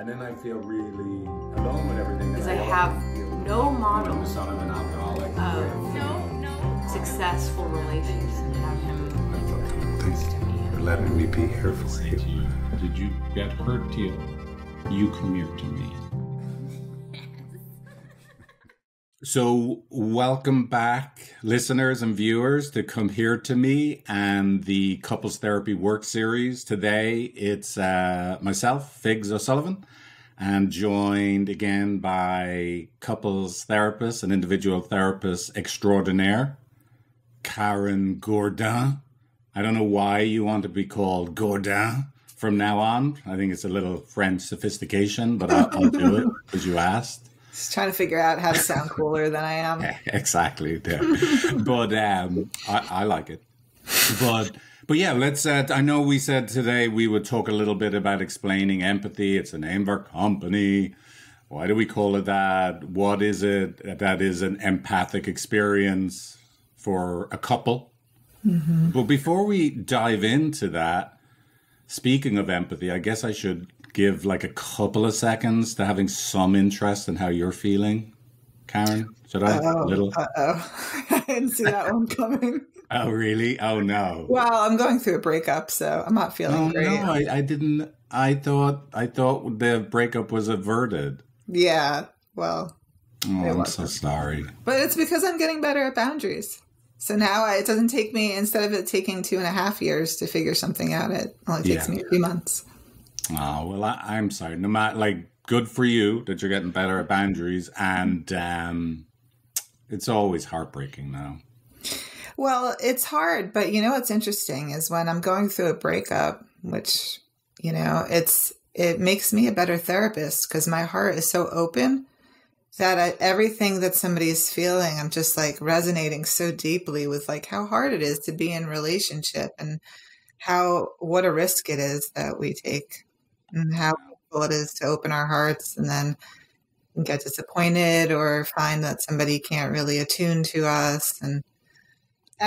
And then I feel really alone with everything. Because I have no model the son of an alcoholic. Successful relationships and have him Thanks for letting me be here for you. Did you get hurt, Teale? You come here to me. So, welcome back, listeners and viewers, to Come Here to Me and the Couples Therapy Work Series. Today, it's myself, Figs O'Sullivan, and joined again by couples therapist and individual therapist extraordinaire, Karen Gorda. I don't know why you want to be called Gorda from now on. I think it's a little French sophistication, but I'll do it because you asked. Just trying to figure out how to sound cooler than I am. Exactly. Yeah. But I like it. But yeah, let's. I know we said today we would talk a little bit about explaining empathy. It's the name of our company. Why do we call it that? What is it that is an empathic experience for a couple? Mm-hmm. But before we dive into that, speaking of empathy, I guess I should give like a couple of seconds to having some interest in how you're feeling, Karen. Should I? I didn't see that one coming. Oh, really? Oh, no. Well, I'm going through a breakup, so I'm not feeling great. No, I didn't. I thought the breakup was averted. Yeah, well. Oh, I'm so sorry. But it's because I'm getting better at boundaries. So now it doesn't take me, instead of it taking 2.5 years to figure something out, it only takes me a few months. Oh, well, I'm sorry. No matter, good for you that you're getting better at boundaries. And it's always heartbreaking now. Well, it's hard. But you know what's interesting is when I'm going through a breakup, which, it makes me a better therapist because my heart is so open that everything that somebody's feeling, I'm just resonating so deeply with how hard it is to be in relationship and what a risk it is that we take. And how painful it is to open our hearts and then get disappointed or find that somebody can't really attune to us. And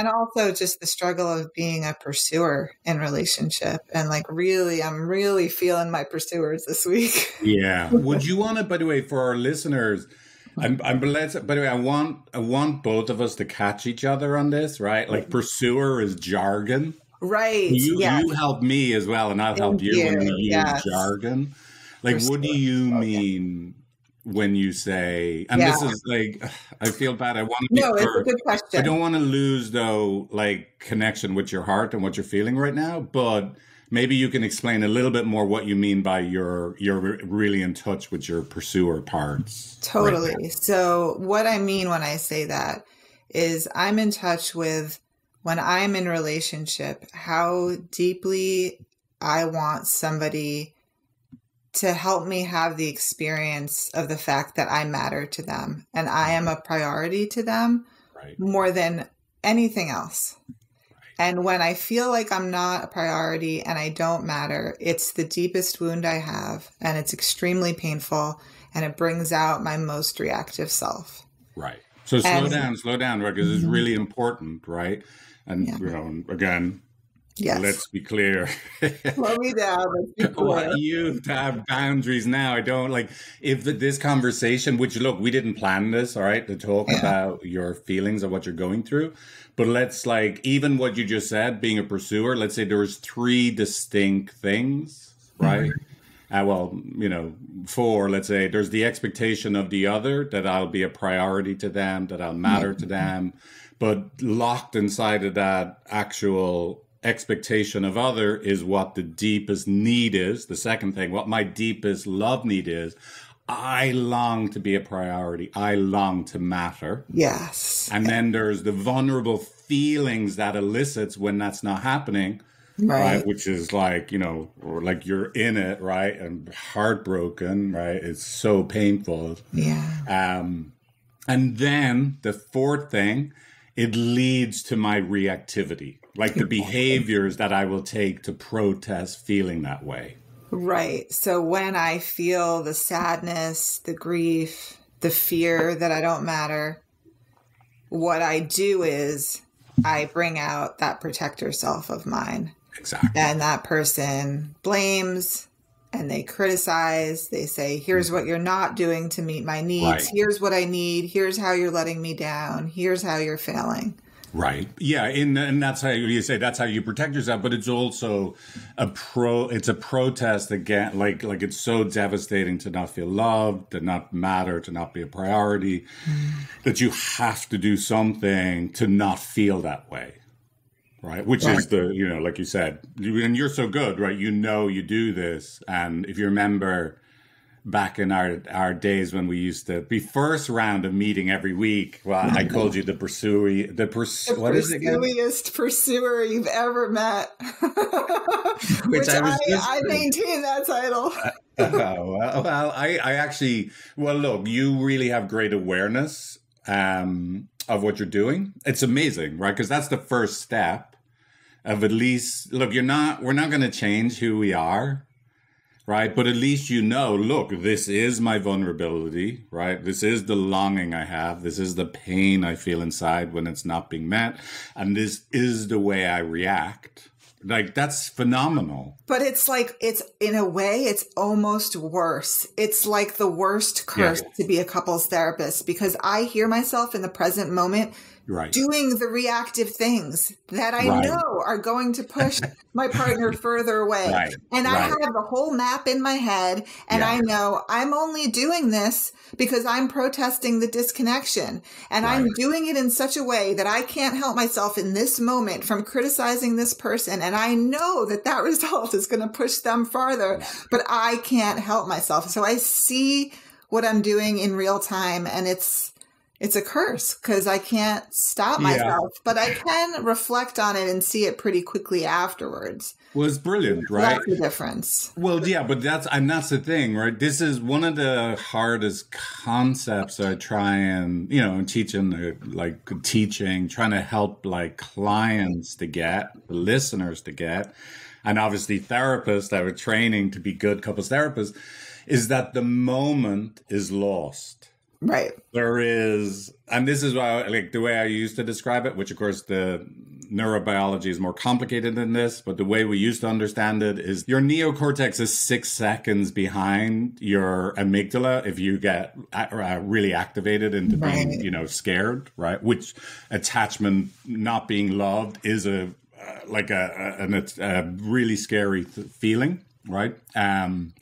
also just the struggle of being a pursuer in relationship. And I'm really feeling my pursuers this week. Yeah. Would you want to, by the way, for our listeners, by the way, I want both of us to catch each other on this, right? Pursuer is jargon. Right. You help me as well, and I'll help you when we use jargon. What do you mean when you say, and this is I feel bad. I want to it's a good question. I don't want to lose, though, connection with your heart and what you're feeling right now, but maybe you can explain a little bit more what you mean by you're really in touch with your pursuer parts. Totally. Right. So what I mean when I say that is I'm in touch with, when I'm in relationship, how deeply I want somebody to help me have the experience of the fact that I matter to them and I am a priority to them more than anything else. And when I feel like I'm not a priority and I don't matter, it's the deepest wound I have and it's extremely painful and it brings out my most reactive self. Right. So slow down, right? Because it's really important, right? And, again, let's be clear. Slow me down. Let's be clear. You to have boundaries now. I don't if this conversation, which look, we didn't plan this, all right, to talk about your feelings of what you're going through. But let's even what you just said, being a pursuer, let's say there was 3 distinct things, right? Mm-hmm. 4, let's say there's the expectation of the other that I'll be a priority to them, that I'll matter to them. But locked inside of that actual expectation of other is what the deepest need is. The second thing, what my deepest love need is, I long to be a priority. I long to matter. Yes. And then there's the vulnerable feelings that elicits when that's not happening. Right. Which is or you're in it, right? And heartbroken, right? It's so painful. Yeah. And then the fourth thing, it leads to my reactivity, the behaviors that I will take to protest feeling that way. Right. So when I feel the sadness, the grief, the fear that I don't matter, what I do is I bring out that protector self of mine. Exactly. And that person blames, and they criticize. They say, here's what you're not doing to meet my needs. Right. Here's what I need. Here's how you're letting me down. Here's how you're failing. Right. Yeah. And that's how you say, that's how you protect yourself. But it's also it's a protest again. Like it's so devastating to not feel loved, to not matter, to not be a priority, that you have to do something to not feel that way. Right. Which is like you said, and you're so good, right? You do this. And if you remember back in our days when we used to be first round of meeting every week, well, I called you the pursuer, what is it again? The pursuiest pursuer you've ever met. Which I maintain that title. I actually, look, you really have great awareness of what you're doing. It's amazing, right? Because that's the first step of at least, look, we're not going to change who we are. Right. But at least look, this is my vulnerability, right? This is the longing I have. This is the pain I feel inside when it's not being met. And this is the way I react. Like, that's phenomenal. But it's like, in a way, it's almost worse. It's like the worst curse to be a couples therapist, because I hear myself in the present moment doing the reactive things that I know are going to push my partner further away. And I have the whole map in my head, and I know I'm only doing this because I'm protesting the disconnection. And I'm doing it in such a way that I can't help myself in this moment from criticizing this person. And I know that result is going to push them farther, but I can't help myself. So I see what I'm doing in real time, and it's a curse because I can't stop myself, but I can reflect on it and see it pretty quickly afterwards. Well, it's brilliant, right? That's the difference. Well, yeah, but that's the thing, right? This is one of the hardest concepts I try and, teaching, trying to help clients to get, listeners to get, and obviously therapists that are training to be good couples therapists, is that the moment is lost. Right. There is, and this is why, the way I used to describe it, which of course the neurobiology is more complicated than this, but the way we used to understand it is your neocortex is 6 seconds behind your amygdala if you get really activated into being, scared, right? Which attachment, not being loved, is a really scary feeling, right? And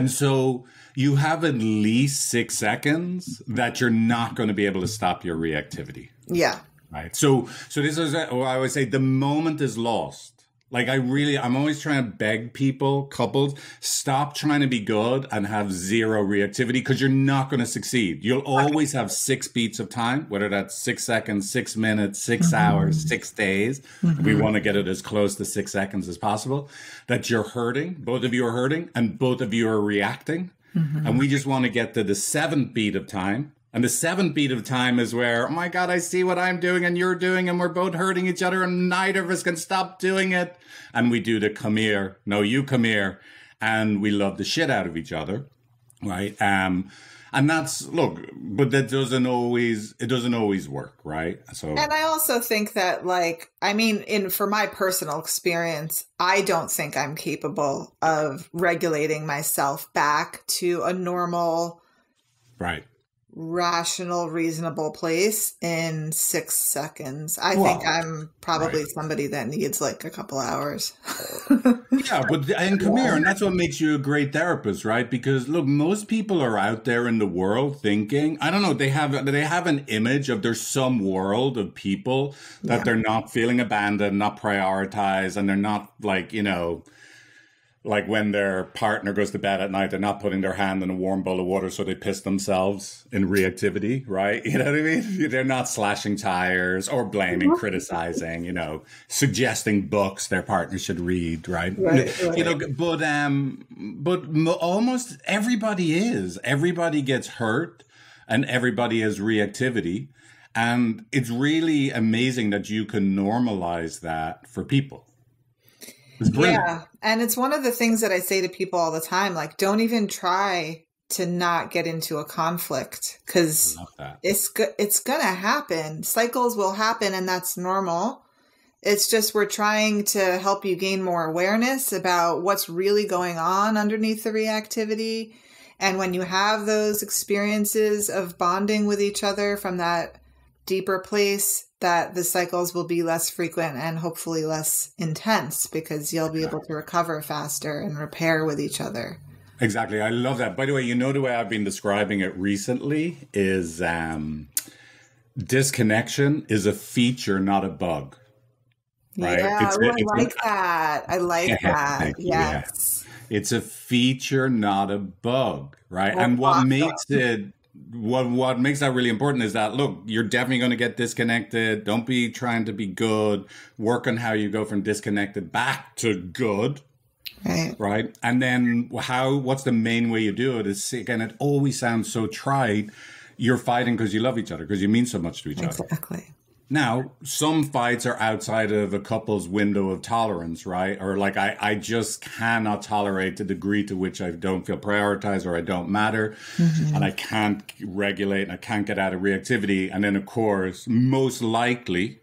so you have at least 6 seconds that you're not going to be able to stop your reactivity. Yeah. Right. So this is what I always say, the moment is lost. I'm always trying to beg people, couples, stop trying to be good and have zero reactivity, because you're not going to succeed. You'll always have 6 beats of time, whether that's 6 seconds, 6 minutes, 6 hours, 6 days. We want to get it as close to 6 seconds as possible, that you're hurting. Both of you are hurting and both of you are reacting. And we just want to get to the 7th beat of time. And the 7th beat of time is where, oh my God, I see what I'm doing and you're doing, and we're both hurting each other and neither of us can stop doing it. And we do the come here, no, you come here. And we love the shit out of each other. Right. And that's, look, but it doesn't always work. Right. So, and I also think that, for my personal experience, I don't think I'm capable of regulating myself back to a normal, rational, reasonable place in 6 seconds. I think I'm probably somebody that needs a couple hours. And come here, and that's what makes you a great therapist, right? Because look, most people are out there in the world thinking, I don't know, they have an image of there's some world of people that they're not feeling abandoned, not prioritized, and they're not when their partner goes to bed at night, they're not putting their hand in a warm bowl of water so they piss themselves in reactivity, right? You know what I mean? They're not slashing tires or blaming, criticizing, suggesting books their partner should read, right? But almost everybody is. Everybody gets hurt and everybody has reactivity. And it's really amazing that you can normalize that for people. Yeah. And it's one of the things that I say to people all the time, don't even try to not get into a conflict, because it's going to happen. Cycles will happen, and that's normal. It's just we're trying to help you gain more awareness about what's really going on underneath the reactivity. And when you have those experiences of bonding with each other from that deeper place, that the cycles will be less frequent and hopefully less intense because you'll be able to recover faster and repair with each other. Exactly. I love that. By the way, you know, the way I've been describing it recently is disconnection is a feature, not a bug. Right? Yeah, I like that. I like that. Yes. Yeah. It's a feature, not a bug, right? And what makes it, what makes that really important is that, look, you're definitely going to get disconnected. Don't be trying to be good. Work on how you go from disconnected back to good. Right. And then what's the main way you do it is, again, it always sounds so trite. You're fighting because you love each other, because you mean so much to each other. Exactly. Now, some fights are outside of a couple's window of tolerance, right? Or like, I just cannot tolerate the degree to which I don't feel prioritized or I don't matter. And I can't regulate and I can't get out of reactivity. And then, of course, most likely,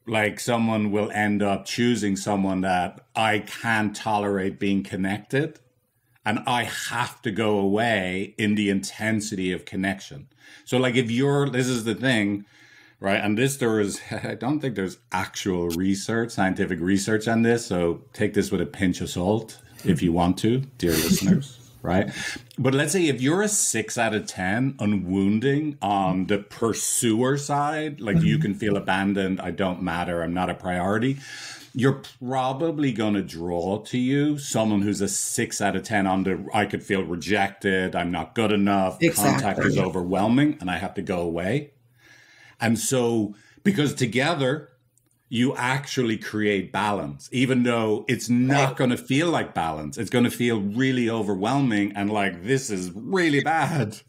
like someone will end up choosing someone that I can't tolerate being connected. And I have to go away in the intensity of connection. So like this is the thing, right? And I don't think there's actual research, scientific research on this. So take this with a pinch of salt if you want to, dear listeners, right? But let's say if you're a 6 out of 10 on wounding on the pursuer side, like you can feel abandoned, I don't matter, I'm not a priority, you're probably going to draw to you someone who's a 6 out of 10 on the, I could feel rejected, I'm not good enough, contact is overwhelming, and I have to go away. And so, because together, you actually create balance, even though it's not going to feel like balance. It's going to feel really overwhelming and like, this is really bad.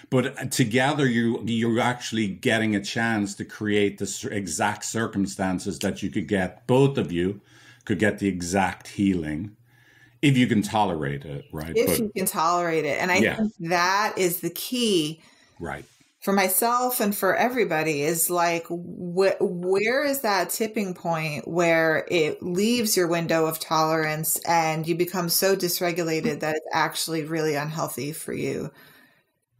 But together, you're actually getting a chance to create the exact circumstances that you could get, both of you could get the exact healing if you can tolerate it, right? If you can tolerate it. And I think that is the key. Right. For myself and for everybody is like, where is that tipping point where it leaves your window of tolerance and you become so dysregulated that it's actually really unhealthy for you?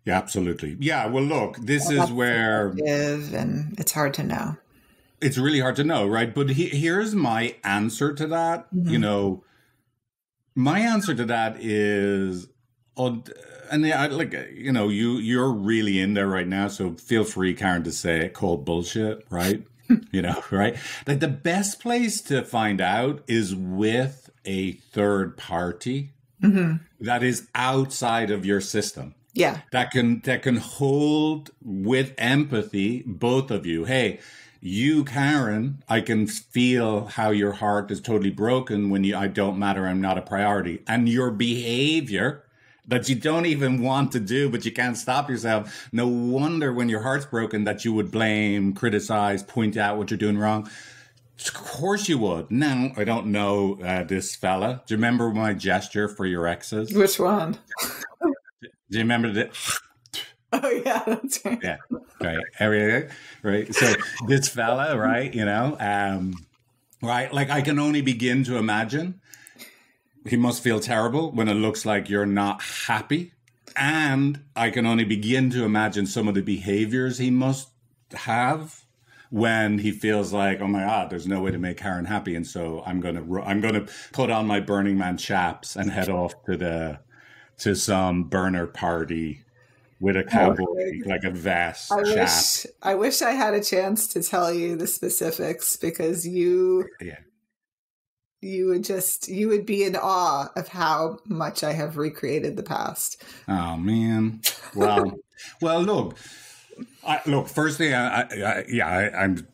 Yeah, absolutely. Yeah. Well, look, this is where, and it's hard to know. It's really hard to know, right? But here's my answer to that. You know, my answer to that is, and you know, you're really in there right now, so feel free, Karen, to say it, cold bullshit, right? You know, right? Like the best place to find out is with a third party that is outside of your system. Yeah. That can hold with empathy both of you. Hey, you, Karen, I can feel how your heart is totally broken when I don't matter, I'm not a priority. And your behavior that you don't even want to do, but you can't stop yourself. No wonder when your heart's broken that you would blame, criticize, point out what you're doing wrong. Of course you would. Now, I don't know this fella. Do you remember my gesture for your exes? Which one? Do you remember that? Oh, yeah, that's right. Yeah, right. Right. So this fella, right, you know, right, like I can only begin to imagine. He must feel terrible when it looks like you're not happy. And I can only begin to imagine some of the behaviors he must have when he feels like, oh my God, there's no way to make Karen happy. And so I'm going to put on my Burning Man chaps and head off to some burner party with a cowboy, like a vest. I wish I had a chance to tell you the specifics because you would be in awe of how much I have recreated the past. Oh man. Well, look, firstly, I'm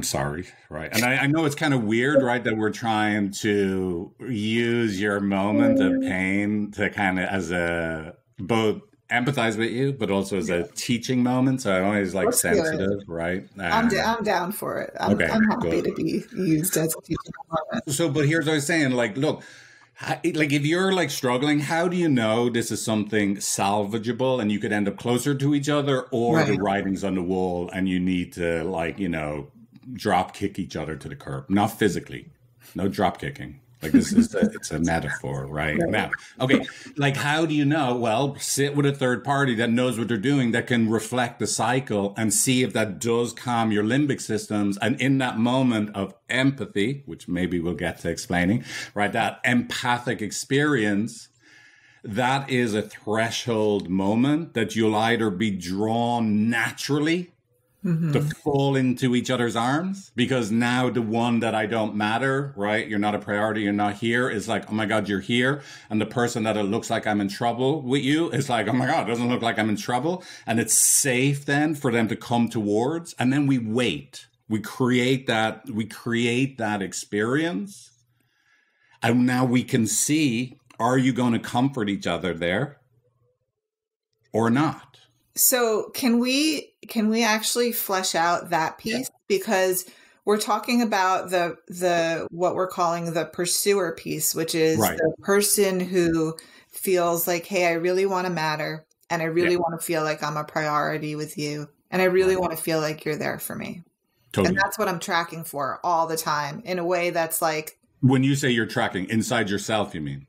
sorry. Right. And I know it's kind of weird, right, that we're trying to use your moment of pain to kind of as a both empathize with you, but also as a teaching moment. So I'm always like sensitive, right? I'm down for it. I'm happy to be used as a teaching moment. So, but here's what I was saying, like, look, like if you're like struggling, how do you know this is something salvageable and you could end up closer to each other, or the writing's on the wall and you need to, like, you know, drop kick each other to the curb, not physically, no drop kicking. Like this is it's a metaphor, right? Now, okay, like how do you know? Well, sit with a third party that knows what they're doing, that can reflect the cycle and see if that does calm your limbic systems. And in that moment of empathy, which maybe we'll get to explaining, right? That empathic experience, that is a threshold moment that you'll either be drawn naturally to fall into each other's arms, because now the one that I don't matter, right? You're not a priority, you're not here, is like, oh my God, you're here. And the person that it looks like I'm in trouble with you is like, oh my God, it doesn't look like I'm in trouble. And it's safe then for them to come towards. And then we wait. We create that experience. And now we can see, are you going to comfort each other there or not? So can we actually flesh out that piece? Because we're talking about the what we're calling the pursuer piece, which is the person who feels like, hey, I really want to matter, and I really want to feel like I'm a priority with you, and I really want to feel like you're there for me. Totally. And that's what I'm tracking for all the time, in a way that's like, when you say you're tracking inside yourself, you mean?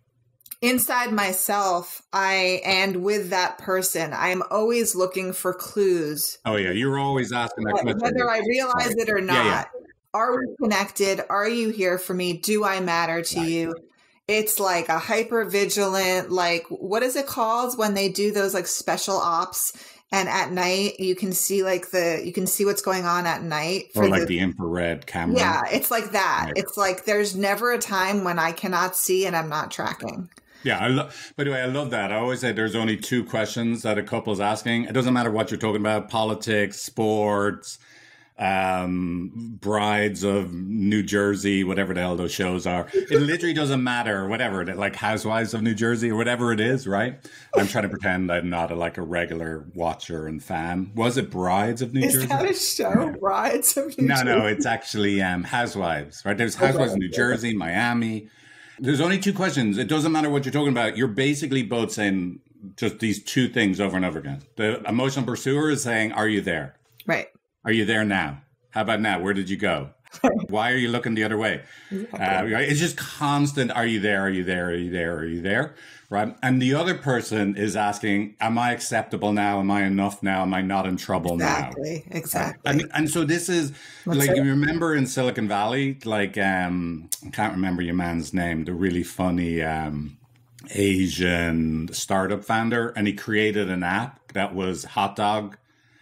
Inside myself, and with that person, I am always looking for clues. Oh yeah, you're always asking that question. Whether I realize it or not. Are we connected? Are you here for me? Do I matter to you? It's like a hyper vigilant, like, what is it called when they do those like special ops? And at night, you can see what's going on at night. Or like the infrared camera. Yeah, it's like that. It's like there's never a time when I cannot see and I'm not tracking. Yeah, by the way, I love that. I always say there's only two questions that a couple's asking. It doesn't matter what you're talking about, politics, sports, Brides of New Jersey, whatever the hell those shows are. It literally doesn't matter, whatever, like Housewives of New Jersey or whatever it is, right? I'm trying to pretend I'm not a regular watcher and fan. Was it Brides of New Jersey? Is that a show, Brides of New Jersey? No, it's actually Housewives, right? There's Housewives of New Jersey, Miami. There's only two questions. It doesn't matter what you're talking about. You're basically both saying just these two things over and over again. The emotional pursuer is saying, are you there? Right. Are you there now? How about now? Where did you go? Why are you looking the other way? It's just constant. Are you there? Are you there? Are you there? Are you there? Right. And the other person is asking, am I acceptable now? Am I enough now? Am I not in trouble now? Exactly. And so this is you remember in Silicon Valley, I can't remember your man's name, the really funny Asian startup founder. And he created an app that was hot dog.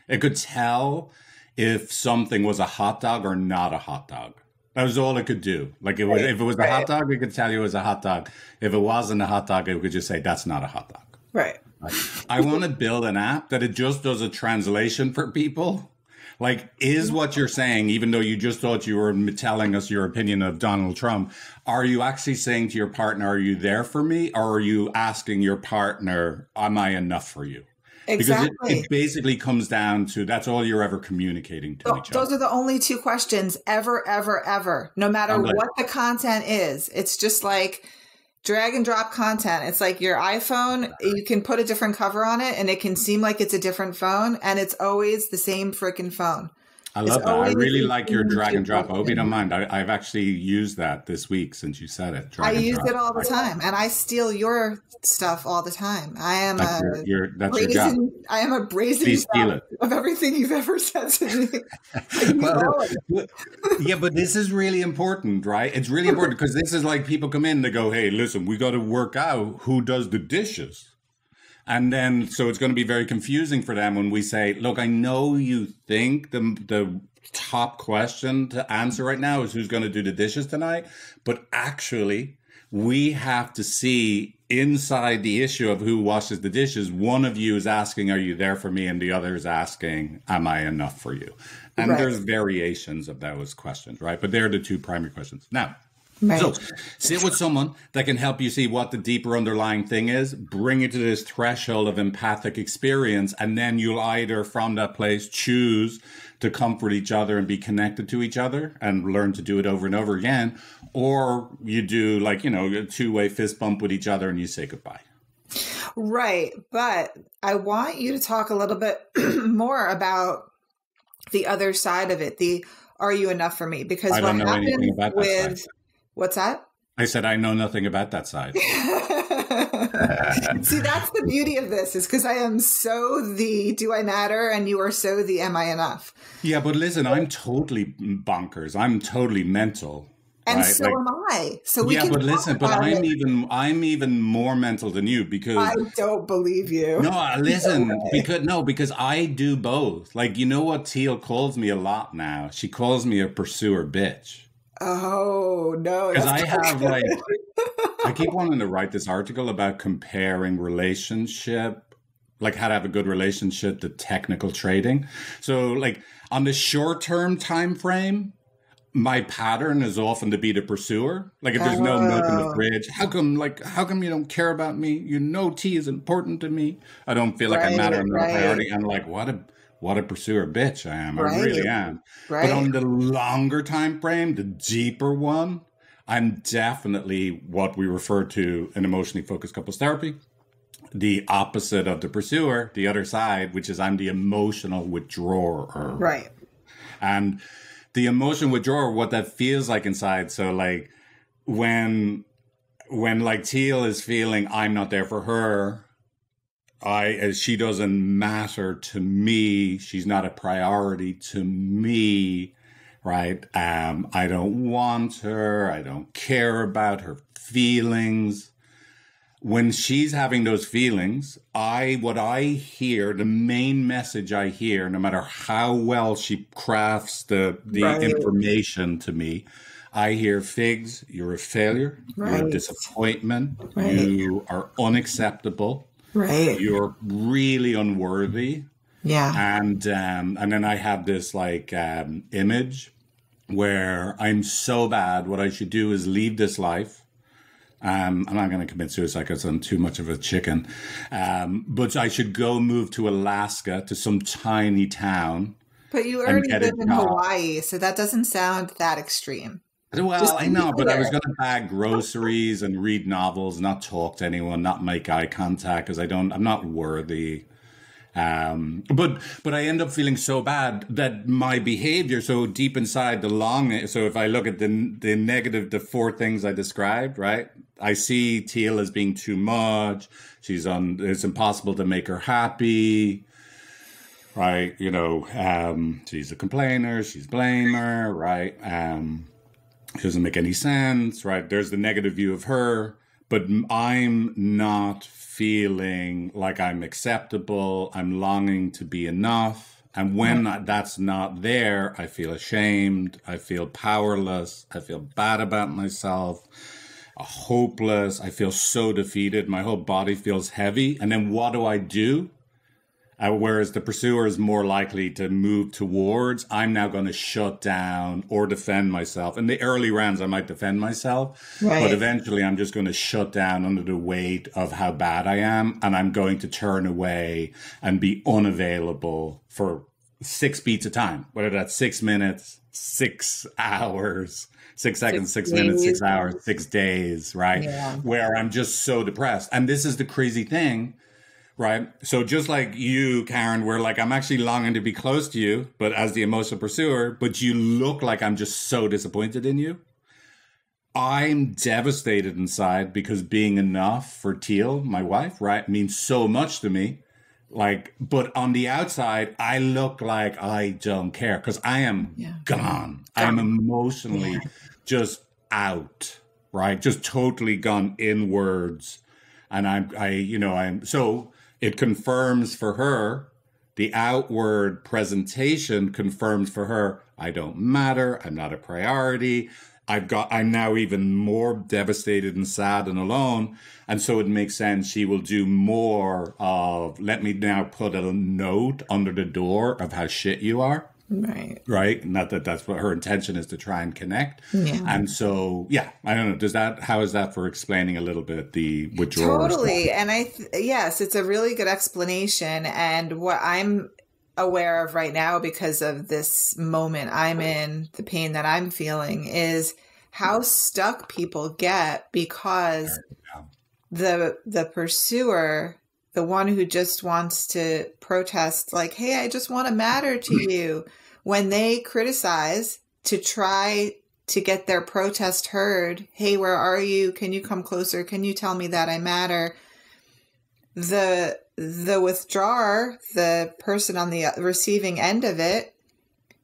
It could tell if something was a hot dog or not a hot dog. That was all it could do. Like if it was a hot dog, it could tell you it was a hot dog. If it wasn't a hot dog, it could just say, that's not a hot dog. Right. I want to build an app that it just does a translation for people. Like, is what you're saying, even though you just thought you were telling us your opinion of Donald Trump, are you actually saying to your partner, are you there for me? Or are you asking your partner, am I enough for you? Exactly. Because it basically comes down to, that's all you're ever communicating to each other. Those are the only two questions ever, no matter what the content is. It's just like drag and drop content. It's like your iPhone, you can put a different cover on it and it can seem like it's a different phone, and it's always the same freaking phone. I love that. I really like your drag and drop. I hope you don't mind. I've actually used that this week since you said it. I use it all the time, and I steal your stuff all the time. I am that's your job. I am a brazen Please steal it. Of everything you've ever said to me. Yeah, but this is really important, right? It's really important because this is like people come in, they go, hey, listen, we got to work out who does the dishes. And then, so it's going to be very confusing for them when we say, look, I know you think the top question to answer right now is who's going to do the dishes tonight. But actually, we have to see inside the issue of who washes the dishes. One of you is asking, are you there for me? And the other is asking, am I enough for you? And there's variations of those questions, right? But they're the two primary questions. Now, so sit with someone that can help you see what the deeper underlying thing is, bring it to this threshold of empathic experience, and then you'll either from that place choose to comfort each other and be connected to each other and learn to do it over and over again, or you do a two-way fist bump with each other and you say goodbye. Right. But I want you to talk a little bit more about the other side of it, the are you enough for me? Because I what don't know anything happens about that side. with, what's that? I said, I know nothing about that side. See, that's the beauty of this, is because I am so the do I matter, and you are so the am I enough. Yeah, but listen, I'm totally bonkers. I'm totally mental. And right? so am I. So we yeah, can but talk listen, but about I'm it. even more mental than you because I don't believe you. no, listen, No way. because I do both. Like, you know what Teale calls me a lot now? She calls me a pursuer bitch. Oh no, Because that's I not have good. like, I keep wanting to write this article about comparing relationship, like how to have a good relationship to technical trading. So like on the short term time frame, my pattern is often to be the pursuer. Like if there's no milk in the Oh, fridge, how come you don't care about me? You know tea is important to me. I don't feel like I right, matter. I'm not a right, priority. I'm like, what a pursuer bitch I am. I right, really am. But right. on the longer time frame, the deeper one, I'm definitely what we refer to in emotionally focused couples therapy, the opposite of the pursuer, the other side, which is I'm the emotional withdrawer. Right. And the emotion withdrawal, what that feels like inside. So like when like Teale is feeling I'm not there for her, she doesn't matter to me, she's not a priority to me, right? I don't want her, I don't care about her feelings. When she's having those feelings, what I hear, the main message I hear, no matter how well she crafts the Right. information to me, I hear, Figs, you're a failure, you're a Right. disappointment, Right. you are unacceptable, Right. you're really unworthy. Yeah. And then I have this like image where I'm so bad, what I should do is leave this life. I'm not going to commit suicide because I'm too much of a chicken. But I should go move to Alaska, to some tiny town, But you and already get a live in job. Hawaii, so that doesn't sound that extreme. Well, Just I to be know, but I was clear. going to bag groceries and read novels, not talk to anyone, not make eye contact because I'm not worthy. But I end up feeling so bad that my behavior, so deep inside the longing. So if I look at the negative, the four things I described, right? I see Teale as being too much. It's impossible to make her happy, right? She's a complainer, she's a blamer, right? She doesn't make any sense, right? There's the negative view of her, but I'm not feeling like I'm acceptable. I'm longing to be enough. And when that's not there, I feel ashamed. I feel powerless. I feel bad about myself, hopeless. I feel so defeated. My whole body feels heavy. And then what do? Whereas the pursuer is more likely to move towards, I'm now going to shut down or defend myself. In the early rounds, I might defend myself, but Right. eventually I'm just going to shut down under the weight of how bad I am. And I'm going to turn away and be unavailable for 6 beats of time, whether that's 6 minutes, 6 hours, 6 seconds, 6 minutes, 6 days. hours, 6 days, right? Yeah. Where I'm just so depressed. And this is the crazy thing. Right. So just like you, Karen, where like I'm actually longing to be close to you, but as the emotional pursuer, but you look like I'm just so disappointed in you. I'm devastated inside because being enough for Teale, my wife, right, means so much to me. Like, but on the outside, I look like I don't care because I am gone. I'm emotionally just out, right? Just totally gone inwards. And I'm so it confirms for her, the outward presentation confirms for her, I don't matter. I'm not a priority. I'm now even more devastated and sad and alone. And so it makes sense she will do more of, let me now put a note under the door of how shit you are. Right. Right. Not that that's what her intention is, to try and connect. Yeah. And so, yeah, I don't know. How is that for explaining a little bit the withdrawal? Totally. And yes, it's a really good explanation. And what I'm aware of right now, because of this moment I'm in, the pain that I'm feeling, is how stuck people get because the pursuer, the one who just wants to protest, like, hey, I just want to matter to you. When they criticize, to try to get their protest heard. Hey, where are you? Can you come closer? Can you tell me that I matter? The withdrawer, the person on the receiving end of it,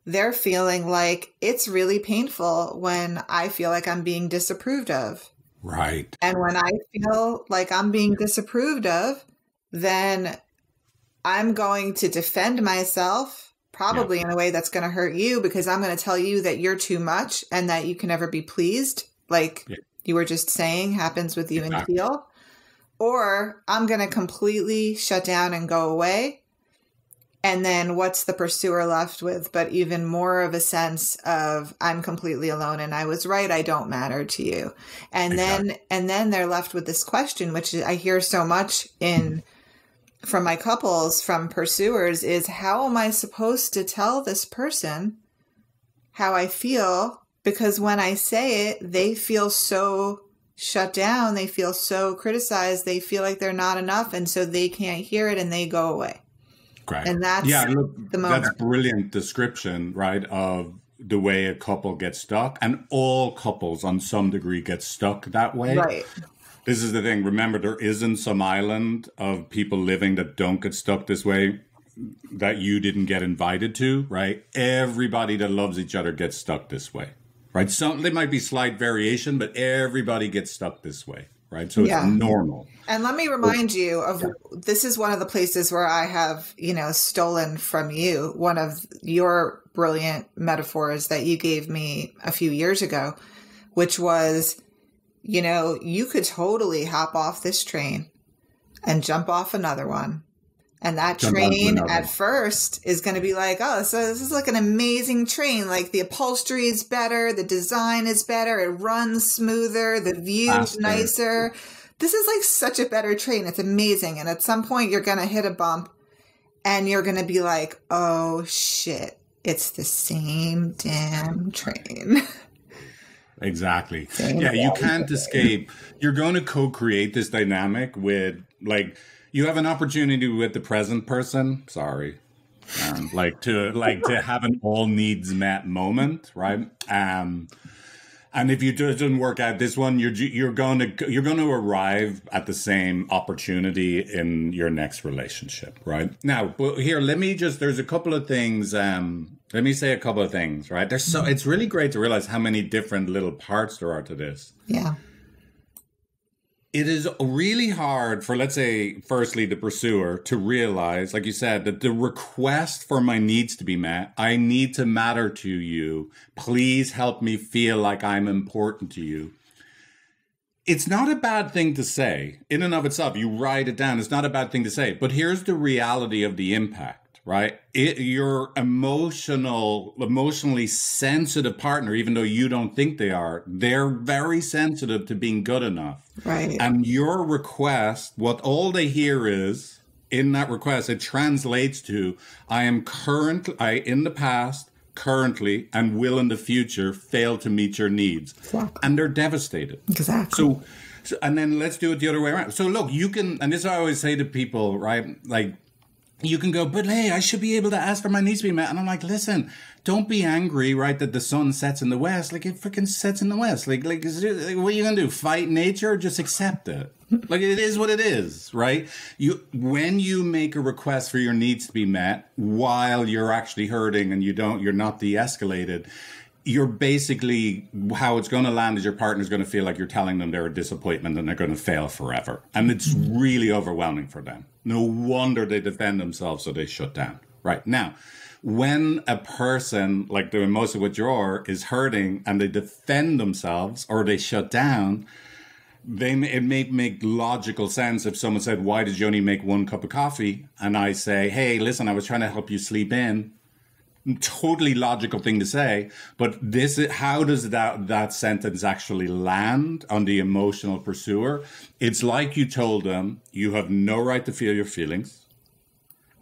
they're feeling like it's really painful when I feel like I'm being disapproved of. Right. And when I feel like I'm being disapproved of, then I'm going to defend myself, probably in a way that's going to hurt you, because I'm going to tell you that you're too much and that you can never be pleased. Like you were just saying happens with you and Teale. Or I'm going to completely shut down and go away. And then what's the pursuer left with? But even more of a sense of I'm completely alone and I was right. I don't matter to you. And then they're left with this question, which I hear so much from my couples, from pursuers, is how am I supposed to tell this person how I feel? Because when I say it, they feel so shut down. They feel so criticized. They feel like they're not enough. And so they can't hear it and they go away. Correct. And that's the moment. That's brilliant description, right, of the way a couple gets stuck. And all couples on some degree get stuck that way. Right. This is the thing. Remember, there isn't some island of people living that don't get stuck this way that you didn't get invited to, right? Everybody that loves each other gets stuck this way, right? There might be slight variation, but everybody gets stuck this way, right? So it's normal. And let me remind you of, this is one of the places where I have, stolen from you one of your brilliant metaphors that you gave me a few years ago, which was, you could totally hop off this train and jump off another one. And that train at first is going to be like, oh, so this is like an amazing train. Like the upholstery is better. The design is better. It runs smoother. The view is nicer. This is like such a better train. It's amazing. And at some point you're going to hit a bump and you're going to be like, oh shit, it's the same damn train. Exactly. You can't escape. You're going to co-create this dynamic with, like, you have an opportunity with the present person. Sorry. To have an all needs met moment, right? And if it doesn't work out this one, you're going to arrive at the same opportunity in your next relationship, right? Now, here, there's a couple of things. Let me say a couple of things, right? It's really great to realize how many different little parts there are to this. Yeah. It is really hard for, let's say, firstly, the pursuer to realize, like you said, that the request for my needs to be met, I need to matter to you. Please help me feel like I'm important to you. It's not a bad thing to say in and of itself. You write it down. It's not a bad thing to say. But here's the reality of the impact, right? Your emotionally sensitive partner, even though you don't think they are, they're very sensitive to being good enough. Right. And your request, what all they hear is, in that request, it translates to, I in the past, currently, and will in the future fail to meet your needs. Exactly. And they're devastated. Exactly. So, and then let's do it the other way around. So look, you can, and this I always say to people, right? Like, you can go, but hey, I should be able to ask for my needs to be met. And I'm like, listen, don't be angry, right, that the sun sets in the west. Like, it freaking sets in the west. Like, what are you going to do? Fight nature or just accept it? Like, it is what it is, right? When you make a request for your needs to be met while you're actually hurting and you're not de-escalated, you're basically, how it's going to land is your partner's going to feel like you're telling them they're a disappointment and they're going to fail forever. And it's really overwhelming for them. No wonder they defend themselves, so they shut down. Right. Now, when a person, like doing most of what you are, is hurting and they defend themselves or they shut down, it may make logical sense if someone said, why did you only make 1 cup of coffee? And I say, hey, listen, I was trying to help you sleep in. Totally logical thing to say, but how does that sentence actually land on the emotional pursuer? It's like you told them you have no right to feel your feelings,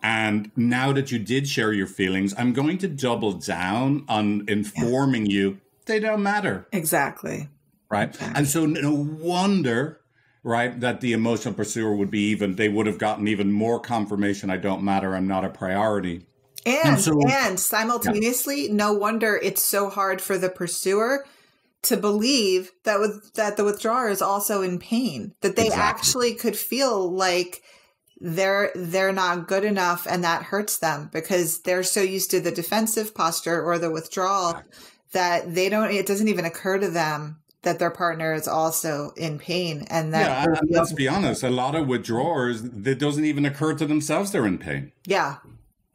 and now that you did share your feelings, I'm going to double down on informing you they don't matter. Exactly. Right. Exactly. And so no wonder, right, that the emotional pursuer they would have gotten even more confirmation. I don't matter. I'm not a priority. And simultaneously, no wonder it's so hard for the pursuer to believe that the withdrawer is also in pain, that they actually could feel like they're not good enough, and that hurts them because they're so used to the defensive posture or the withdrawal that it doesn't even occur to them that their partner is also in pain. And that, and let's be honest, a lot of withdrawers, it doesn't even occur to themselves they're in pain. Yeah.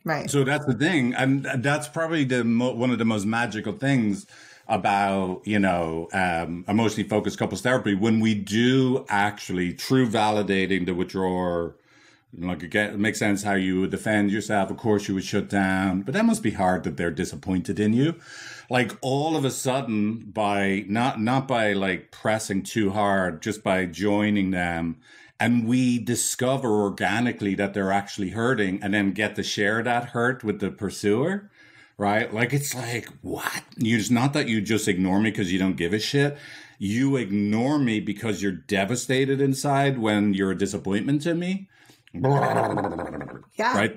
Right. So that's the thing. And that's probably one of the most magical things about, emotionally focused couples therapy. When we do actually true validating the withdrawer, it makes sense how you would defend yourself. Of course, you would shut down, but that must be hard that they're disappointed in you. Like all of a sudden, by not by like pressing too hard, just by joining them, and we discover organically that they're actually hurting, and then get to share that hurt with the pursuer, right? Like it's like, what? It's not that you just ignore me because you don't give a shit. You ignore me because you're devastated inside when you're a disappointment to me. Yeah. Right.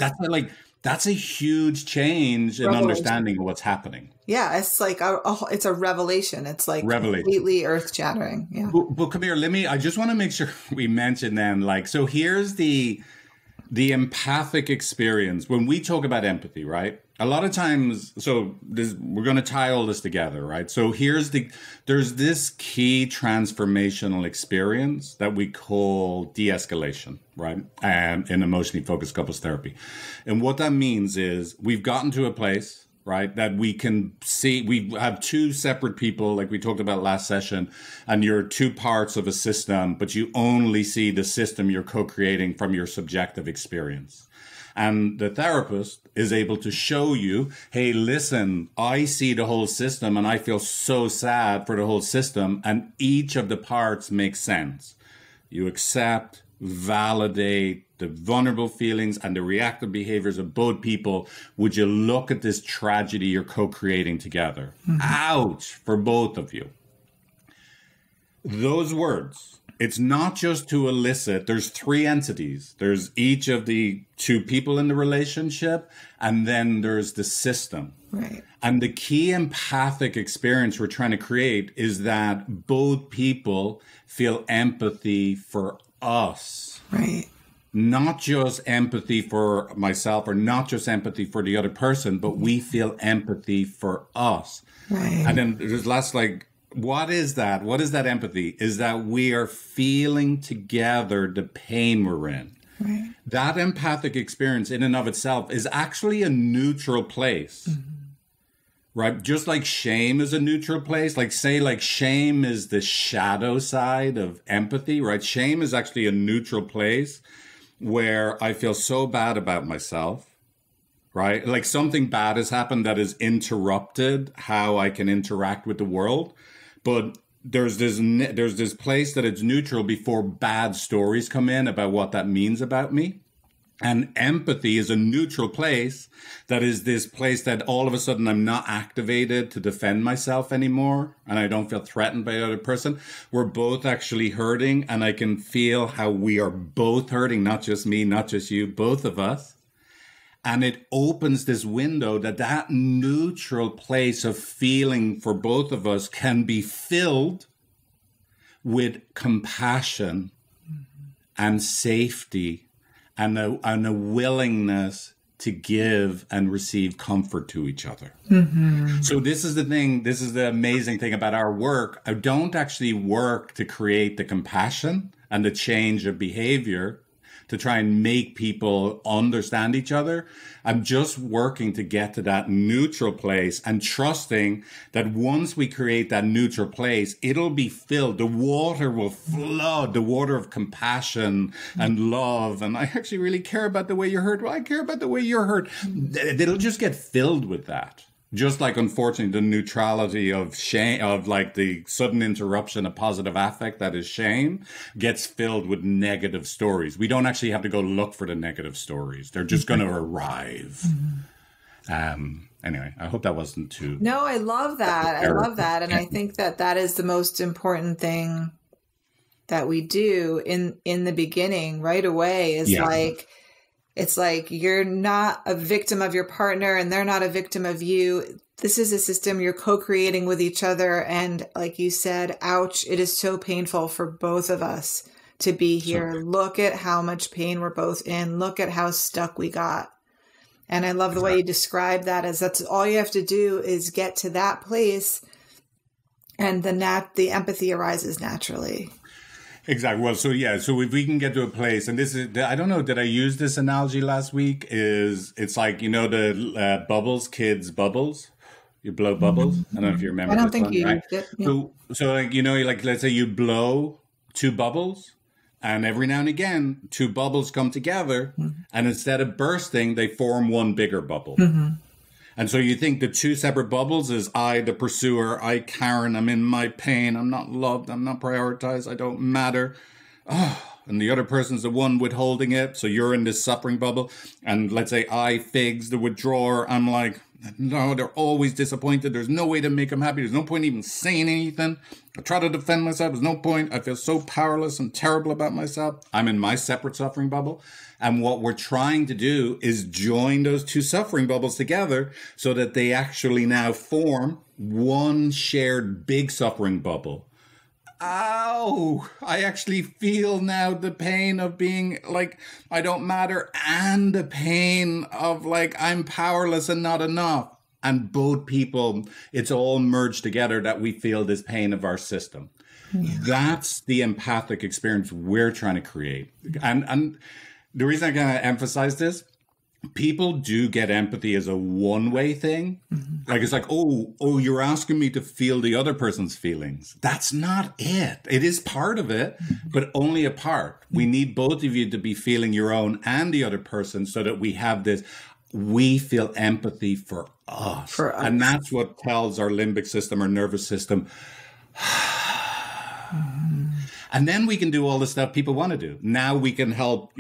That's a huge change in understanding what's happening. Yeah. It's like, it's a revelation. It's like completely earth shattering. Yeah. But come here. I just want to make sure we mention then, so here's the empathic experience. When we talk about empathy, right? A lot of times, we're going to tie all this together, right? So there's this key transformational experience that we call de-escalation, right? In emotionally focused couples therapy. And what that means is we've gotten to a place, right, that we can see, we have two separate people, like we talked about last session, and you're two parts of a system, but you only see the system you're co-creating from your subjective experience. And the therapist is able to show you, hey, listen, I see the whole system and I feel so sad for the whole system, and each of the parts makes sense. You accept, validate the vulnerable feelings and the reactive behaviors of both people. Would you look at this tragedy you're co-creating together? Mm-hmm. Ouch, for both of you. Those words, it's not just to elicit, there's three entities. There's each of the two people in the relationship, and then there's the system. Right. And the key empathic experience we're trying to create is that both people feel empathy for us. Right. Not just empathy for myself or not just empathy for the other person, but we feel empathy for us. Right. And then there's last, what is that? What is that empathy? Is that we are feeling together the pain we're in. Right. That empathic experience in and of itself is actually a neutral place. Mm-hmm. Right? Just like shame is a neutral place. Shame is the shadow side of empathy, right? Shame is actually a neutral place where I feel so bad about myself, right? Like something bad has happened that has interrupted how I can interact with the world. But there's this place that it's neutral before bad stories come in about what that means about me. And empathy is a neutral place that is this place that all of a sudden I'm not activated to defend myself anymore, and I don't feel threatened by the other person. We're both actually hurting, and I can feel how we are both hurting, not just me, not just you, both of us. And it opens this window that neutral place of feeling for both of us can be filled with compassion and safety and a willingness to give and receive comfort to each other. Mm-hmm. So this is the thing, this is the amazing thing about our work. I don't actually work to create the compassion and the change of behavior to try and make people understand each other. I'm just working to get to that neutral place and trusting that once we create that neutral place, it'll be filled. The water will flood, the water of compassion and love. And I actually really care about the way you're hurt. Well, I care about the way you're hurt. It'll just get filled with that. Just like, unfortunately, the neutrality of shame, of the sudden interruption of positive affect that is shame, gets filled with negative stories. We don't actually have to go look for the negative stories. They're just going to arrive. Anyway, I hope that wasn't too... No, I love that. I love that. And I think that is the most important thing that we do in the beginning right away is It's like you're not a victim of your partner and they're not a victim of you. This is a system you're co-creating with each other. And like you said, ouch, it is so painful for both of us to be here. Look at how much pain we're both in. Look at how stuck we got. And I love the way you describe that, as that's all you have to do is get to that place, and the empathy arises naturally. Exactly. Well, so if we can get to a place, and this is, I don't know, did I use this analogy last week? It's like, the bubbles, kids bubbles. You blow bubbles. I don't know if you remember. I don't this think one, you right? used it. Yeah. So like let's say you blow two bubbles, and every now and again, two bubbles come together, and instead of bursting, they form one bigger bubble. And so you think the two separate bubbles is I, the pursuer, I, Karen, I'm in my pain, I'm not loved, I'm not prioritized, I don't matter. And the other person's the one withholding it. So you're in this suffering bubble. And let's say I, Figs, the withdrawer, I'm like, no, they're always disappointed. There's no way to make them happy. There's no point even saying anything. I try to defend myself. There's no point. I feel so powerless and terrible about myself. I'm in my separate suffering bubble. And what we're trying to do is join those two suffering bubbles together so that they actually now form one shared big suffering bubble. Ow! I actually feel now the pain of being like, I don't matter, and the pain of like, I'm powerless and not enough. And both people, it's all merged together that we feel this pain of our system. Yeah. That's the empathic experience we're trying to create. And the reason I'm going to emphasize this, people do get empathy as a one-way thing. Like, it's like, oh, you're asking me to feel the other person's feelings. That's not it. It is part of it, but only a part. We need both of you to be feeling your own and the other person so that we have this, we feel empathy for us. And that's what tells our limbic system, our nervous system, and then we can do all the stuff people want to do. Now we can help,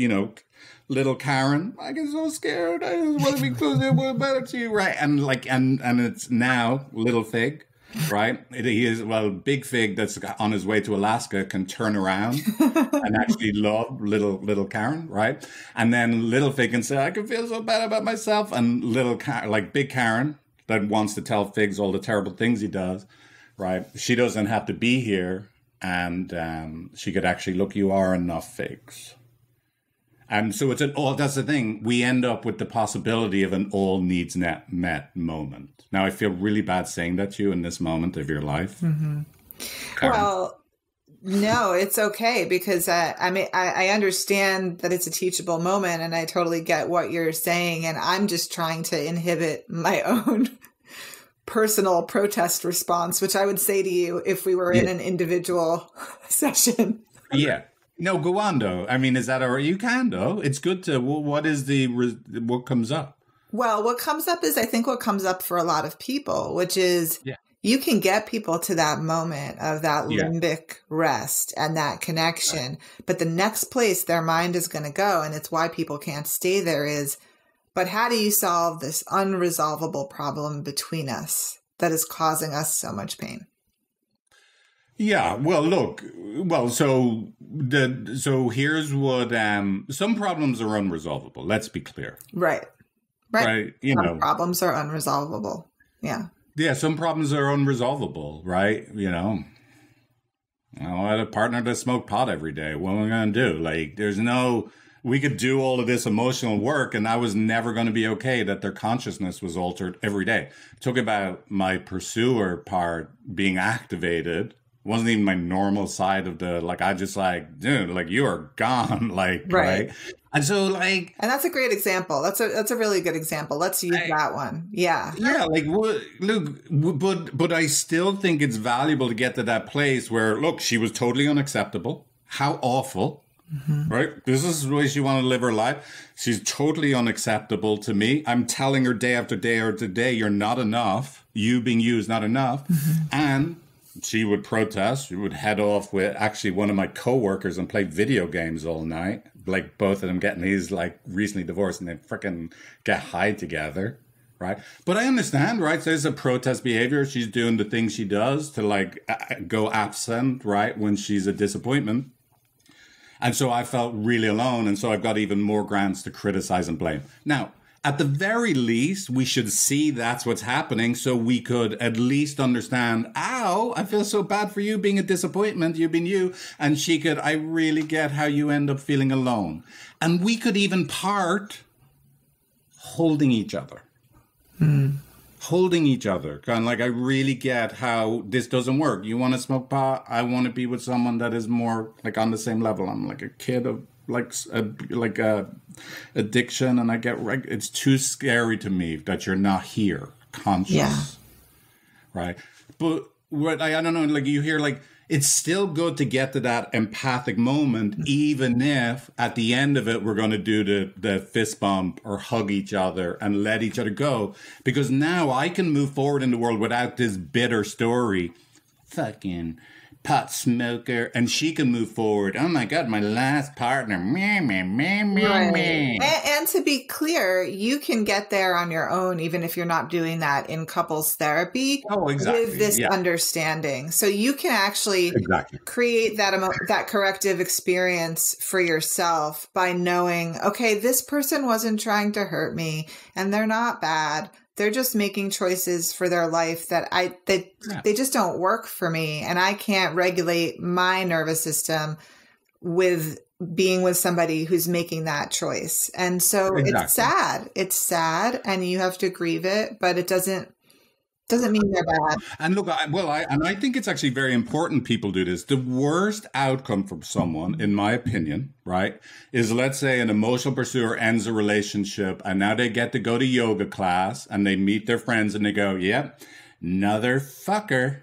little Karen, I get so scared. I just want to be closer better to you, right? And like, and it's now little Fig, right? He is, big Fig that's on his way to Alaska can turn around and actually love little Karen, right? And then little Fig can say, I can feel so bad about myself. And big Karen that wants to tell Figs all the terrible things he does, right? She doesn't have to be here. And she could actually look, you are enough, Figs. And so that's the thing. We end up with the possibility of an all needs met moment. Now, I feel really bad saying that to you in this moment of your life. Well, no, it's okay, because I understand that it's a teachable moment, and I totally get what you're saying. And I'm just trying to inhibit my own personal protest response, which I would say to you if we were in an individual session. Yeah. No, go on, though. I mean, is that all right? You can, though. It's good to, what comes up? Well, what comes up is, I think what comes up for a lot of people, which is you can get people to that moment of that limbic rest and that connection. But the next place their mind is going to go, and it's why people can't stay there, is, but how do you solve this unresolvable problem between us that is causing us so much pain? Yeah, well, look, so here's what, some problems are unresolvable. Let's be clear. Right. Some problems are unresolvable. Yeah. Yeah, some problems are unresolvable, right? I had a partner that smoked pot every day. What am I going to do? Like, we could do all of this emotional work, and I was never going to be okay that their consciousness was altered every day. Talk about my pursuer part being activated. Wasn't even my normal side of I just dude, you are gone, right? And so and that's a great example. That's a really good example. Let's use that one. Yeah. Yeah. But I still think it's valuable to get to that place where, look, she was totally unacceptable. How awful, right? This is the way she wanted to live her life. She's totally unacceptable to me. I'm telling her day after day after day, you're not enough. You being you is not enough. And she would protest. She would head off with actually one of my coworkers and play video games all night. Like both of them he's recently divorced, and they freaking get high together, right? But I understand, right? So there's a protest behavior. She's doing the things she does to go absent, right? When she's a disappointment. And so I felt really alone. And so I've got even more grounds to criticize and blame. Now, at the very least, we should see that's what's happening so we could at least understand, ow, I feel so bad for you being a disappointment. You've been you. And she could, I really get how you end up feeling alone. And we could even part holding each other. Holding each other. Kind of like, I really get how this doesn't work. You want to smoke pot? I want to be with someone that is more like on the same level. I'm like a kid of like addiction, and I get it's too scary to me that you're not here, conscious, right? But what I don't know, like you hear, like it's still good to get to that empathic moment, even if at the end of it we're going to do the fist bump or hug each other and let each other go, because now I can move forward in the world without this bitter story. Fucking pot smoker, and she can move forward. Oh my God, my last partner. Meh, meh, meh, meh, Right. meh. And to be clear, you can get there on your own, even if you're not doing that in couples therapy. Oh, exactly. With this Yeah. understanding. So you can actually Exactly. create that corrective experience for yourself by knowing, okay, this person wasn't trying to hurt me and they're not bad. They're just making choices for their life that they just don't work for me. And I can't regulate my nervous system with being with somebody who's making that choice. And so It's sad. It's sad and you have to grieve it, but it doesn't mean they're bad. And look, I think it's actually very important people do this. The worst outcome for someone, in my opinion, right, is let's say an emotional pursuer ends a relationship and now they get to go to yoga class and they meet their friends and they go, yep, another fucker,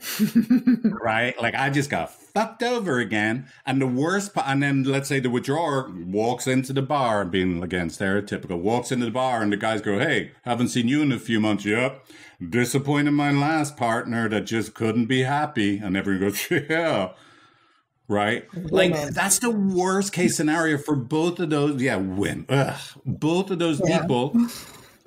right? Like I just got fucked over again. And the worst, and then let's say the withdrawer walks into the bar, being again stereotypical, walks into the bar and the guys go, hey, haven't seen you in a few months. Yep. Disappointed my last partner that just couldn't be happy. And everyone goes, yeah. Right? Like, that's the worst case scenario for both of those. Yeah, both of those people.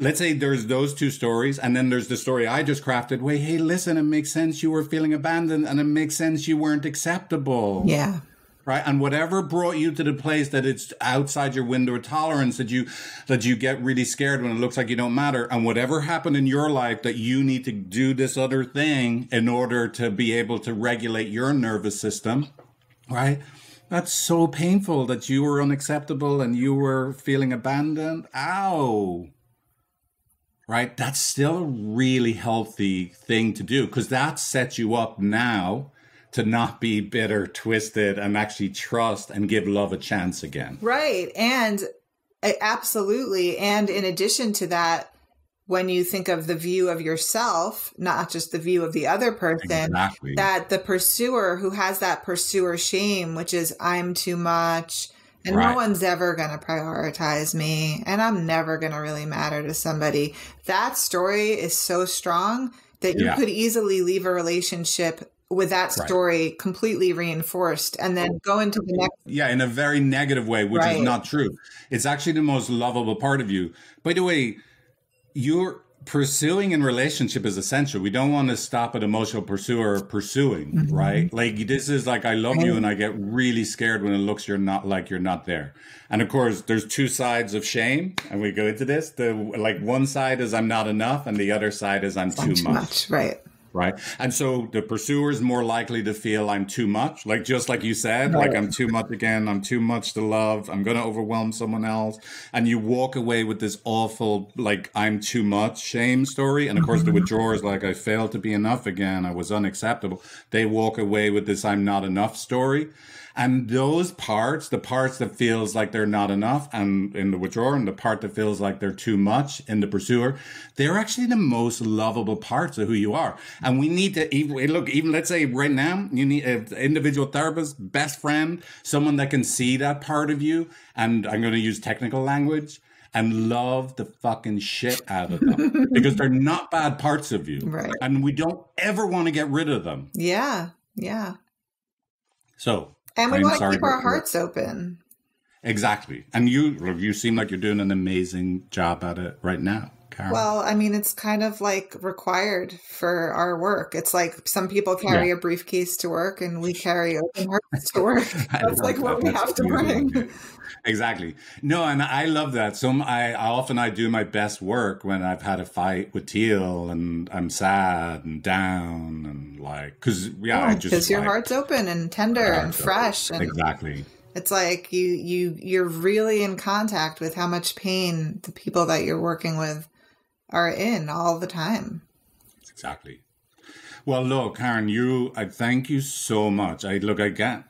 Let's say there's those two stories, and then there's the story I just crafted. Wait, hey, listen, it makes sense you were feeling abandoned, and it makes sense you weren't acceptable. Yeah. Right. And whatever brought you to the place that it's outside your window of tolerance, that you get really scared when it looks like you don't matter. And whatever happened in your life that you need to do this other thing in order to be able to regulate your nervous system. Right. That's so painful that you were unacceptable and you were feeling abandoned. Ow. Right. That's still a really healthy thing to do, because that sets you up now to not be bitter, twisted, and actually trust and give love a chance again. Right. And absolutely. And in addition to that, when you think of the view of yourself, not just the view of the other person, exactly. That the pursuer who has that pursuer shame, which is I'm too much and right. No one's ever going to prioritize me and I'm never going to really matter to somebody. That story is so strong that you could easily leave a relationship with that story right. completely reinforced and then go into the next. Yeah, in a very negative way, which right. is not true. It's actually the most lovable part of you. By the way, you're pursuing in relationship is essential. We don't want to stop an emotional pursuer pursuing, mm-hmm. right? Like this is like, I love you and I get really scared when it looks you're not there. And of course, there's two sides of shame. And we go into this. Like one side is I'm not enough and the other side is I'm too much. Right. Right. And so the pursuer is more likely to feel I'm too much, like just like you said, right. like I'm too much again. I'm too much to love. I'm going to overwhelm someone else. And you walk away with this awful, like I'm too much shame story. And of course, the withdrawer is like, I failed to be enough again. I was unacceptable. They walk away with this I'm not enough story. And those parts, the parts that feels like they're not enough and in the withdrawer and the part that feels like they're too much in the pursuer, they're actually the most lovable parts of who you are. And we need to even let's say right now, you need an individual therapist, best friend, someone that can see that part of you. And I'm going to use technical language and love the fucking shit out of them because they're not bad parts of you. Right. And we don't ever want to get rid of them. Yeah. Yeah. So. And we want to keep our hearts open. Exactly. And you seem like you're doing an amazing job at it right now, Karen? Well, I mean, it's kind of like required for our work. It's like some people carry a briefcase to work and we carry open hearts to work. I That's love like what that. we That's have to beautiful. bring. Exactly. No, and I love that. So I often I do my best work when I've had a fight with Teale and I'm sad and down and like, because I just Because your like, heart's open and tender and fresh, and exactly. it's like you're really in contact with how much pain the people that you're working with are in all the time. Exactly. Well, look, Karen, I thank you so much. I get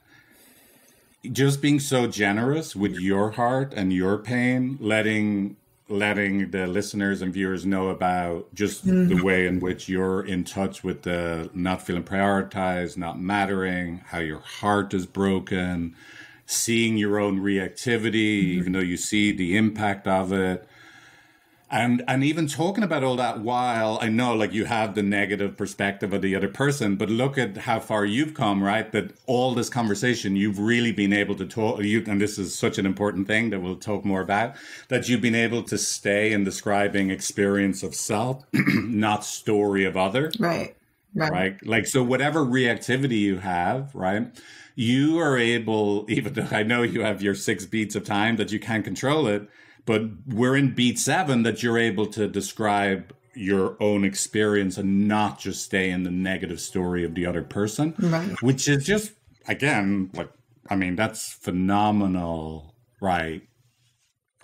just being so generous with your heart and your pain, letting the listeners and viewers know about just the way in which you're in touch with the not feeling prioritized, not mattering, how your heart is broken, seeing your own reactivity, even though you see the impact of it. And even talking about all that while I know like you have the negative perspective of the other person, but look at how far you've come, right? That all this conversation, you've really been able to talk, and this is such an important thing that we'll talk more about, that you've been able to stay in describing experience of self, not story of other. Right. Like, so whatever reactivity you have, right? You are able, even though I know you have your 6 beats of time that you can't control it, but we're in beat 7 that you're able to describe your own experience and not just stay in the negative story of the other person, which is just, again, like, I mean, that's phenomenal, right?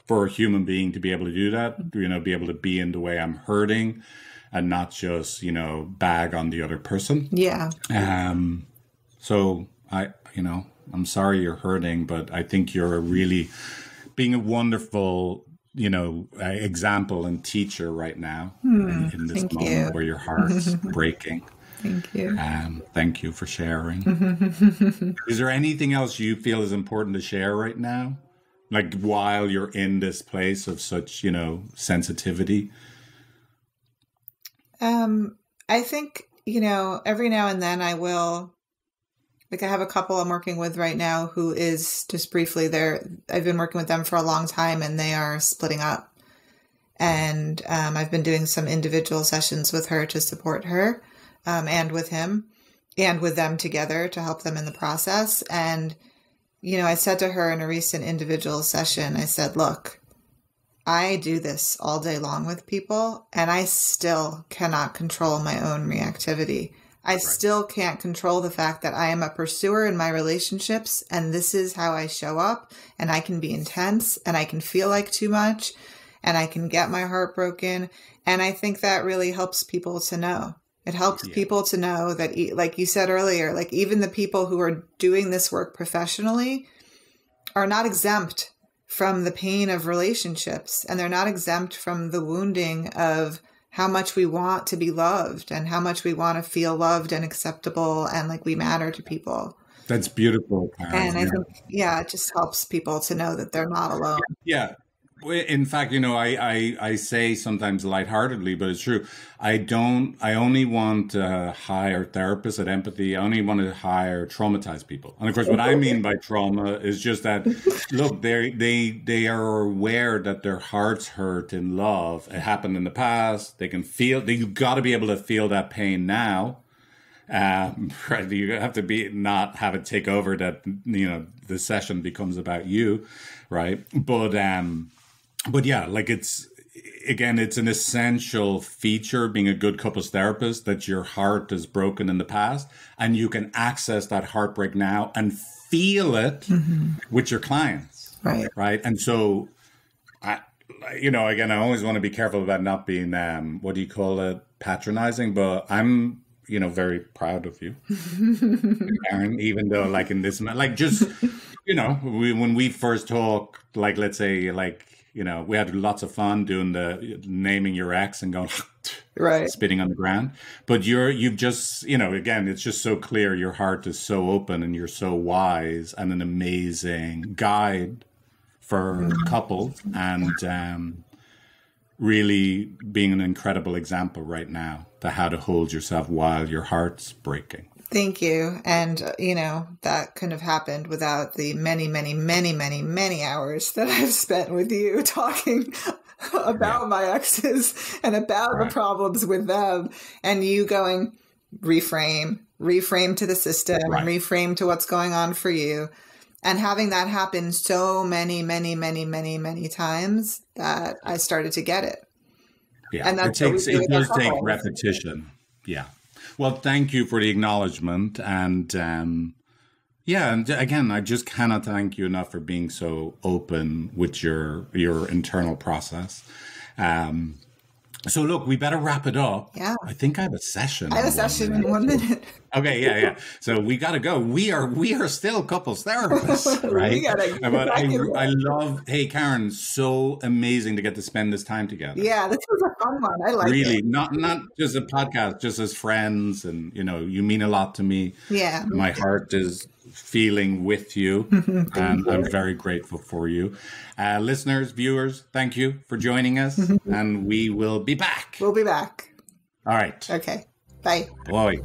For a human being to be able to do that, be able to be in the way I'm hurting and not just, bag on the other person. Yeah. So I'm sorry you're hurting, but I think you're really being a wonderful, example and teacher right now in this moment where your heart's breaking. Thank you. Thank you for sharing. Is there anything else you feel is important to share right now? Like while you're in this place of such, sensitivity? I think, every now and then I will, like I have a couple I'm working with right now who is just briefly I've been working with them for a long time and they are splitting up. And I've been doing some individual sessions with her to support her and with him and with them together to help them in the process. And, I said to her in a recent individual session, I said, look, I do this all day long with people and I still cannot control my own reactivity. I still can't control the fact that I am a pursuer in my relationships and this is how I show up, and I can be intense and I can feel like too much and I can get my heart broken. And I think that really helps people to know. It helps people to know that, like you said earlier, like even the people who are doing this work professionally are not exempt from the pain of relationships, and they're not exempt from the wounding of how much we want to be loved and how much we want to feel loved and acceptable and like we matter to people. That's beautiful, Karen. And I think, it just helps people to know that they're not alone. Yeah. In fact, I say sometimes lightheartedly, but it's true. I only want to hire therapists at empathy. I only want to hire traumatized people. And of course, what I mean by trauma is just that, look, they are aware that their hearts hurt in love. It happened in the past. They can feel, you've got to be able to feel that pain now. Right, you have to not have it take over that, the session becomes about you. Right. But yeah, like it's an essential feature being a good couples therapist that your heart is broken in the past and you can access that heartbreak now and feel it with your clients. Right. Right. And so, again, I always want to be careful about not being, what do you call it? Patronizing, but I'm, very proud of you, Karen, even though like in this, like just, when we first talked, like, let's say like, we had lots of fun doing the naming your ex and going spitting on the ground. But you've just, again, it's just so clear. Your heart is so open and you're so wise and an amazing guide for couples. And really being an incredible example right now to how to hold yourself while your heart's breaking. Thank you. And, that couldn't have happened without the many, many, many, many, many hours that I've spent with you talking about my exes and about the problems with them, and you going, reframe to the system, and reframe to what's going on for you. And having that happen so many, many, many, many, many times that I started to get it. Yeah, and that's it does take repetition. Yeah. Well, thank you for the acknowledgement. And and again, I just cannot thank you enough for being so open with your internal process. So look, we better wrap it up. Yeah. I think I have a session. I have a session in 1 minute. Okay, yeah. So we got to go. We are still couples therapists, right? But I love, hey, Karen, so amazing to get to spend this time together. Yeah, this was a fun one. I like it. Really, not just a podcast, just as friends. And, you mean a lot to me. Yeah. My heart is feeling with you. And I'm very grateful for you. Listeners, viewers, thank you for joining us. And we will be back. We'll be back. All right. Okay. Bye. Bye.